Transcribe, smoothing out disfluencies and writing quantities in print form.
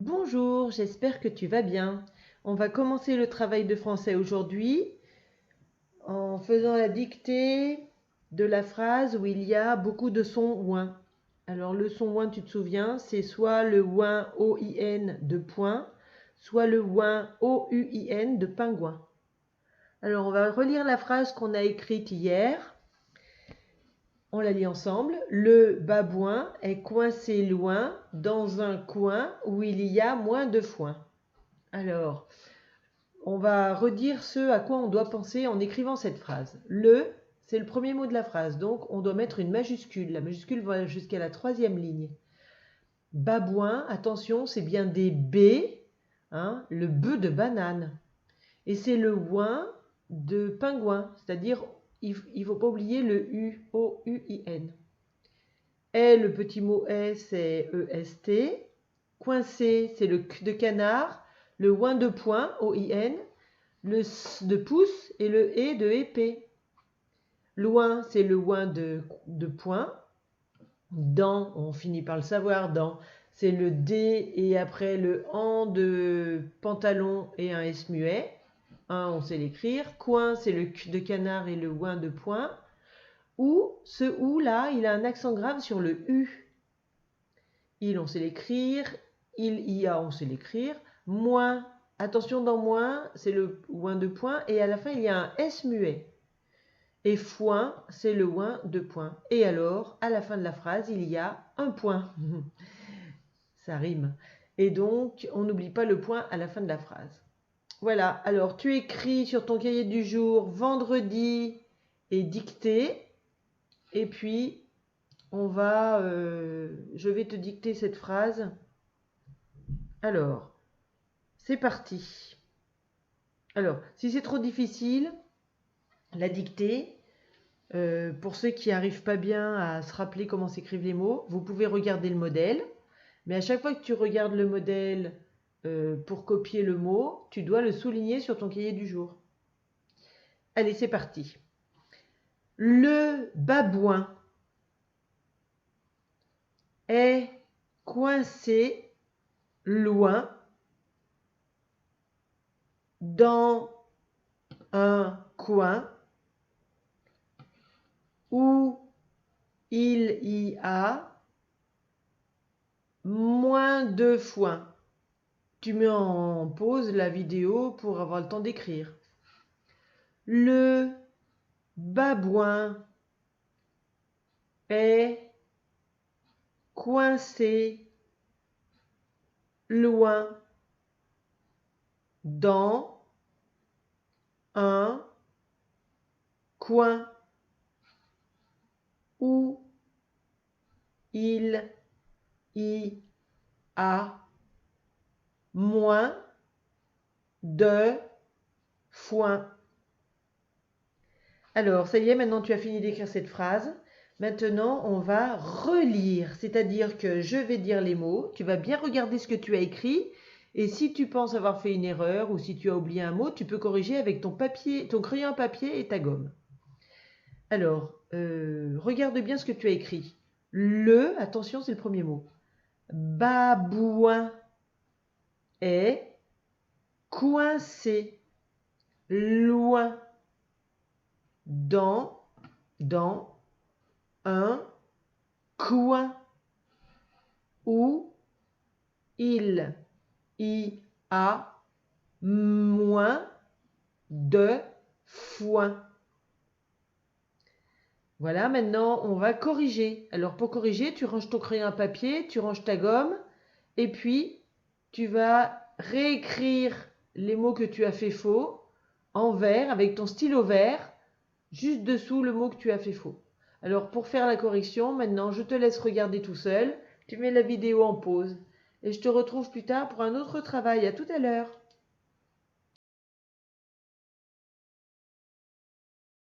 Bonjour, j'espère que tu vas bien. On va commencer le travail de français aujourd'hui en faisant la dictée de la phrase où il y a beaucoup de sons ouin. Alors le son ouin, tu te souviens, c'est soit le ouin O-I-N de point, soit le ouin O-U-I-N de pingouin. Alors on va relire la phrase qu'on a écrite hier. On la lit ensemble. Le babouin est coincé loin dans un coin où il y a moins de foin. Alors, on va redire ce à quoi on doit penser en écrivant cette phrase. Le, c'est le premier mot de la phrase, donc on doit mettre une majuscule. La majuscule va jusqu'à la troisième ligne. Babouin, attention, c'est bien des B, le B de banane. Et c'est le ouin de pingouin, c'est-à-dire il ne faut pas oublier le U, O-U-I-N. Et le petit mot S, c'est E-S-T. Coincé, c'est le Q de canard. Le ouin de point, O-I-N. Le S de pouce et le E de épée. Loin, c'est le ouin de point. Dans, on finit par le savoir, dans, c'est le D et après le AN de pantalon et un S muet. On sait l'écrire. Coin, c'est le Q de canard et le ouin de point. Ou, ce OU là, il a un accent grave sur le U. Il, on sait l'écrire. Il, IA, on sait l'écrire. Moins, attention dans moins, c'est le ouin de point. Et à la fin, il y a un S muet. Et foin, c'est le ouin de point. Et alors, à la fin de la phrase, il y a un point. Ça rime. Et donc, on n'oublie pas le point à la fin de la phrase. Voilà, alors tu écris sur ton cahier du jour vendredi et dictée. Et puis, je vais te dicter cette phrase. Alors, c'est parti. Alors, si c'est trop difficile, la dictée, pour ceux qui n'arrivent pas bien à se rappeler comment s'écrivent les mots, vous pouvez regarder le modèle. Mais à chaque fois que tu regardes le modèle pour copier le mot, tu dois le souligner sur ton cahier du jour. Allez, c'est parti. Le babouin est coincé loin dans un coin où il y a moins de foin. Tu mets en pause la vidéo pour avoir le temps d'écrire. Le babouin est coincé loin dans un coin où il y a moins de foin. Alors, ça y est, maintenant tu as fini d'écrire cette phrase. Maintenant, on va relire, c'est-à-dire que je vais dire les mots, tu vas bien regarder ce que tu as écrit, et si tu penses avoir fait une erreur ou si tu as oublié un mot, tu peux corriger avec ton papier, ton crayon à papier et ta gomme. Alors, regarde bien ce que tu as écrit. Le, attention, c'est le premier mot. Babouin est coincé loin dans un coin où il y a moins de foin. Voilà, maintenant on va corriger. Alors pour corriger, tu ranges ton crayon à papier, tu ranges ta gomme et puis tu vas réécrire les mots que tu as fait faux en vert avec ton stylo vert juste dessous le mot que tu as fait faux. Alors pour faire la correction, maintenant je te laisse regarder tout seul, tu mets la vidéo en pause et je te retrouve plus tard pour un autre travail. À tout à l'heure.